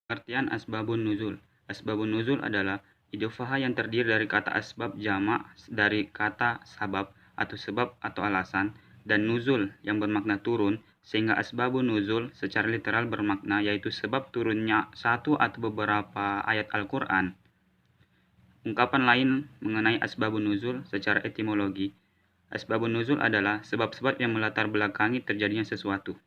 Pengertian asbabun nuzul. Asbabun nuzul adalah idhofah yang terdiri dari kata asbab jamak dari kata sabab atau sebab atau alasan, dan nuzul yang bermakna turun, sehingga asbabun nuzul secara literal bermakna yaitu sebab turunnya satu atau beberapa ayat Al-Quran. Ungkapan lain mengenai asbabun nuzul secara etimologi. Asbabun nuzul adalah sebab-sebab yang melatar belakangi terjadinya sesuatu.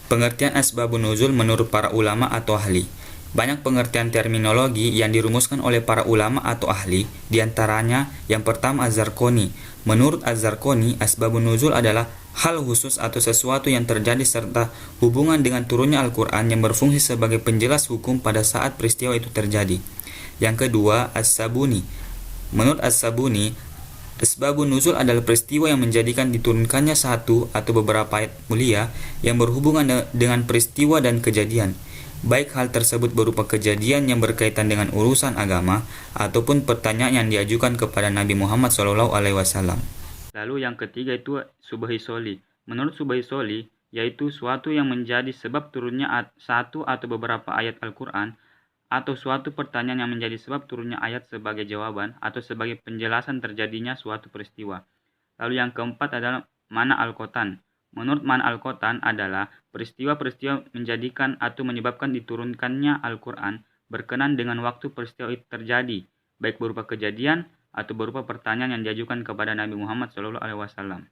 Pengertian asbabun nuzul menurut para ulama atau ahli. Banyak pengertian terminologi yang dirumuskan oleh para ulama atau ahli, diantaranya yang pertama Az-Zarqoni. Menurut Az-Zarqoni, asbabun nuzul adalah hal khusus atau sesuatu yang terjadi serta hubungan dengan turunnya Al-Quran yang berfungsi sebagai penjelas hukum pada saat peristiwa itu terjadi. Yang kedua, As-Sabuni. Menurut As-Sabuni, asbabun nuzul adalah peristiwa yang menjadikan diturunkannya satu atau beberapa ayat mulia yang berhubungan dengan peristiwa dan kejadian, baik hal tersebut berupa kejadian yang berkaitan dengan urusan agama ataupun pertanyaan yang diajukan kepada Nabi Muhammad SAW. Lalu yang ketiga itu subhi soli. Menurut subhi soli, yaitu suatu yang menjadi sebab turunnya satu atau beberapa ayat Al-Quran, atau suatu pertanyaan yang menjadi sebab turunnya ayat sebagai jawaban atau sebagai penjelasan terjadinya suatu peristiwa. Lalu yang keempat adalah mana al-Qotan. Menurut mana al-Qotan adalah peristiwa-peristiwa menjadikan atau menyebabkan diturunkannya Al-Quran berkenan dengan waktu peristiwa itu terjadi, baik berupa kejadian atau berupa pertanyaan yang diajukan kepada Nabi Muhammad SAW.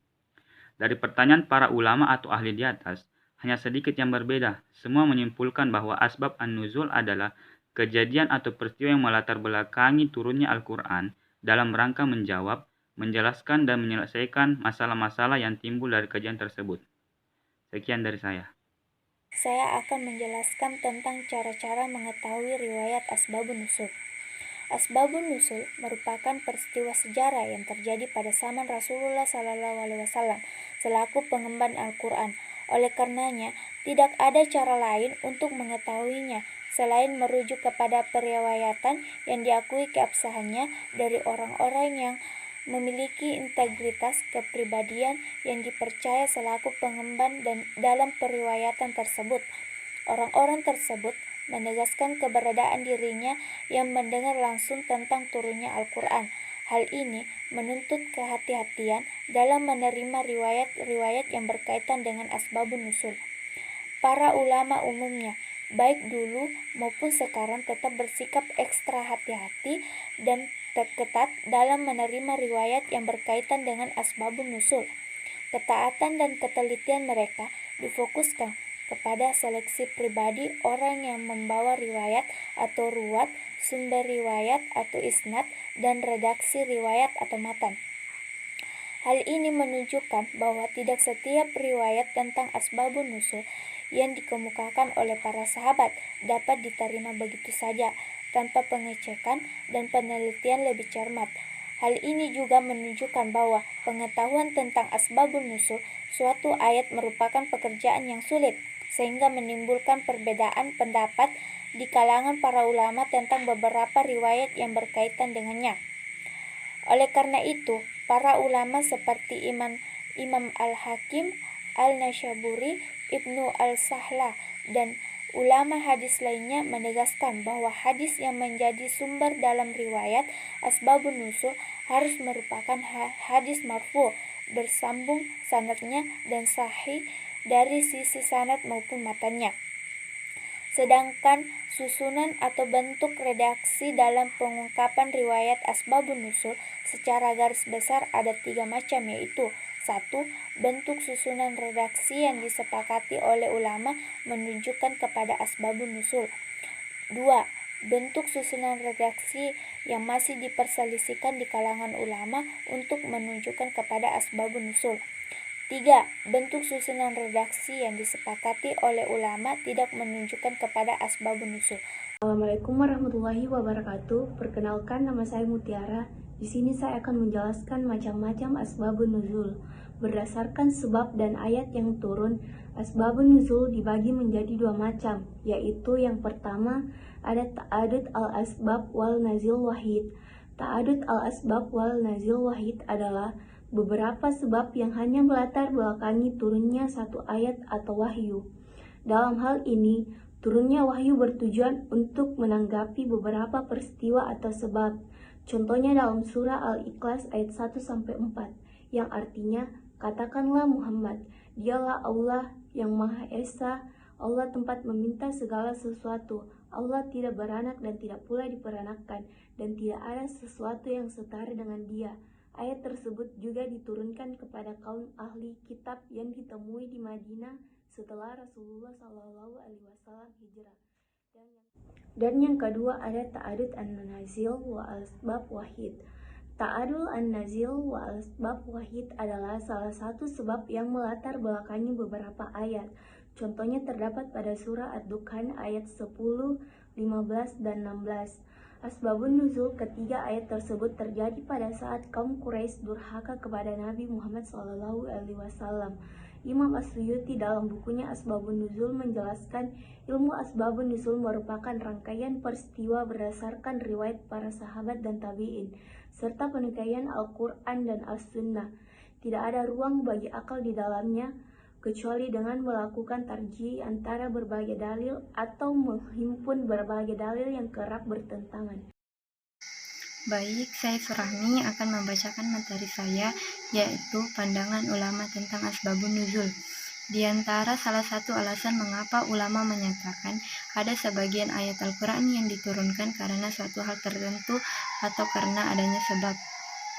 Dari pertanyaan para ulama atau ahli di atas, hanya sedikit yang berbeda. Semua menyimpulkan bahwa asbab an-nuzul adalah kejadian atau peristiwa yang melatar belakangi turunnya Al-Quran dalam rangka menjawab, menjelaskan, dan menyelesaikan masalah-masalah yang timbul dari kajian tersebut. Sekian dari saya. Saya akan menjelaskan tentang cara-cara mengetahui riwayat asbabun nuzul. Asbabun nuzul merupakan peristiwa sejarah yang terjadi pada zaman Rasulullah SAW selaku pengemban Al-Quran. Oleh karenanya, tidak ada cara lain untuk mengetahuinya selain merujuk kepada periwayatan yang diakui keabsahannya dari orang-orang yang memiliki integritas kepribadian yang dipercaya selaku pengemban dan dalam periwayatan tersebut. Orang-orang tersebut menegaskan keberadaan dirinya yang mendengar langsung tentang turunnya Al-Quran. Hal ini menuntut kehati-hatian dalam menerima riwayat-riwayat yang berkaitan dengan asbabun nuzul. Para ulama umumnya, baik dulu maupun sekarang, tetap bersikap ekstra hati-hati dan ketat dalam menerima riwayat yang berkaitan dengan asbabun nuzul. Ketaatan dan ketelitian mereka difokuskan kepada seleksi pribadi orang yang membawa riwayat atau ruwat, sumber riwayat atau isnad, dan redaksi riwayat atau matan. Hal ini menunjukkan bahwa tidak setiap riwayat tentang asbabun nuzul yang dikemukakan oleh para sahabat dapat diterima begitu saja tanpa pengecekan dan penelitian lebih cermat. Hal ini juga menunjukkan bahwa pengetahuan tentang asbabun nuzul suatu ayat merupakan pekerjaan yang sulit, sehingga menimbulkan perbedaan pendapat di kalangan para ulama tentang beberapa riwayat yang berkaitan dengannya. Oleh karena itu, para ulama seperti Imam Al-Hakim, Al-Nasyaburi, Ibnu Al-Sahlah, dan ulama hadis lainnya menegaskan bahwa hadis yang menjadi sumber dalam riwayat asbabun nuzul harus merupakan hadis marfu, bersambung sanadnya dan sahih dari sisi sanad maupun matanya. Sedangkan susunan atau bentuk redaksi dalam pengungkapan riwayat asbabun nuzul secara garis besar ada 3 macam, yaitu 1. Bentuk susunan redaksi yang disepakati oleh ulama menunjukkan kepada asbabun nuzul. 2. Bentuk susunan redaksi yang masih diperselisihkan di kalangan ulama untuk menunjukkan kepada asbabun nuzul. 3. Bentuk susunan redaksi yang disepakati oleh ulama tidak menunjukkan kepada asbabun nuzul. Assalamualaikum warahmatullahi wabarakatuh. Perkenalkan, nama saya Mutiara. Di sini saya akan menjelaskan macam-macam asbabun nuzul. Berdasarkan sebab dan ayat yang turun, asbabun nuzul dibagi menjadi 2 macam, yaitu yang pertama ada ta'adud al-asbab wal nazil wahid. Ta'adud al-asbab wal nazil wahid adalah beberapa sebab yang hanya melatar belakangi turunnya satu ayat atau wahyu. Dalam hal ini, Turunnya wahyu bertujuan untuk menanggapi beberapa peristiwa atau sebab. Contohnya dalam surah Al-Ikhlas ayat 1-4 yang artinya, katakanlah Muhammad, dialah Allah yang Maha Esa, Allah tempat meminta segala sesuatu. Allah tidak beranak dan tidak pula diperanakkan, dan tidak ada sesuatu yang setara dengan Dia. Ayat tersebut juga diturunkan kepada kaum ahli kitab yang ditemui di Madinah setelah Rasulullah SAW hijrah. Dan yang kedua ada ta'adud an-nazil wa al-asbab wahid. Ta'adul an-nazil wa al-asbab wahid adalah salah satu sebab yang melatar belakangi beberapa ayat. Contohnya terdapat pada surah Ad-Dukhan ayat 10, 15, dan 16. Asbabun nuzul ketiga ayat tersebut terjadi pada saat kaum Quraisy durhaka kepada Nabi Muhammad SAW. Imam As-Suyuti dalam bukunya Asbabun Nuzul menjelaskan ilmu Asbabun Nuzul merupakan rangkaian peristiwa berdasarkan riwayat para sahabat dan tabi'in, serta penilaian Al-Quran dan As-Sunnah. Tidak ada ruang bagi akal di dalamnya, kecuali dengan melakukan tarjih antara berbagai dalil atau menghimpun berbagai dalil yang kerap bertentangan. Baik, saya Surahmi akan membacakan materi saya, yaitu pandangan ulama tentang asbabun nuzul. Di antara salah satu alasan mengapa ulama menyatakan ada sebagian ayat Al-Quran yang diturunkan karena suatu hal tertentu atau karena adanya sebab.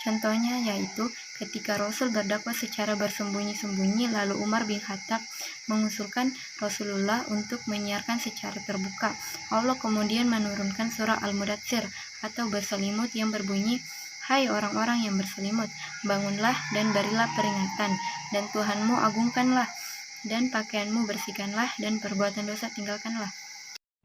Contohnya yaitu ketika Rasul berdakwah secara bersembunyi-sembunyi, lalu Umar bin Khattab mengusulkan Rasulullah untuk menyiarkan secara terbuka. Allah kemudian menurunkan surah Al-Mudaththir atau berselimut yang berbunyi, "Hai orang-orang yang berselimut, bangunlah dan berilah peringatan, dan Tuhanmu agungkanlah, dan pakaianmu bersihkanlah, dan perbuatan dosa tinggalkanlah."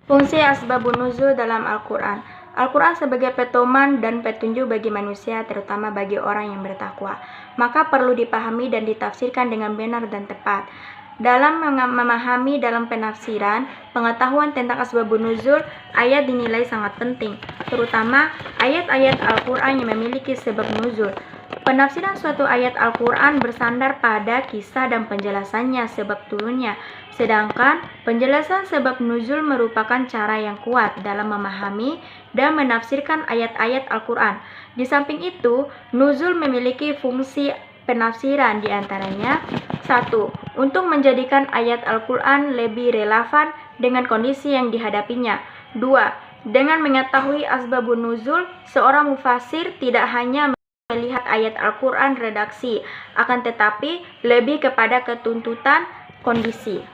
Fungsi asbabun nuzul dalam Al-Quran. Al-Quran sebagai pedoman dan petunjuk bagi manusia, terutama bagi orang yang bertakwa, maka perlu dipahami dan ditafsirkan dengan benar dan tepat. Dalam memahami dalam penafsiran, pengetahuan tentang asbabun nuzul, ayat dinilai sangat penting, terutama ayat-ayat Al-Quran yang memiliki sebab nuzul. Penafsiran suatu ayat Al-Quran bersandar pada kisah dan penjelasannya sebab turunnya, sedangkan penjelasan sebab nuzul merupakan cara yang kuat dalam memahami dan menafsirkan ayat-ayat Al-Quran. Di samping itu, nuzul memiliki fungsi penafsiran, diantaranya 1. Untuk menjadikan ayat Al-Quran lebih relevan dengan kondisi yang dihadapinya. 2. Dengan mengetahui asbabun nuzul, seorang mufasir tidak hanya melihat ayat Al-Quran redaksi, akan tetapi lebih kepada ketuntutan kondisi.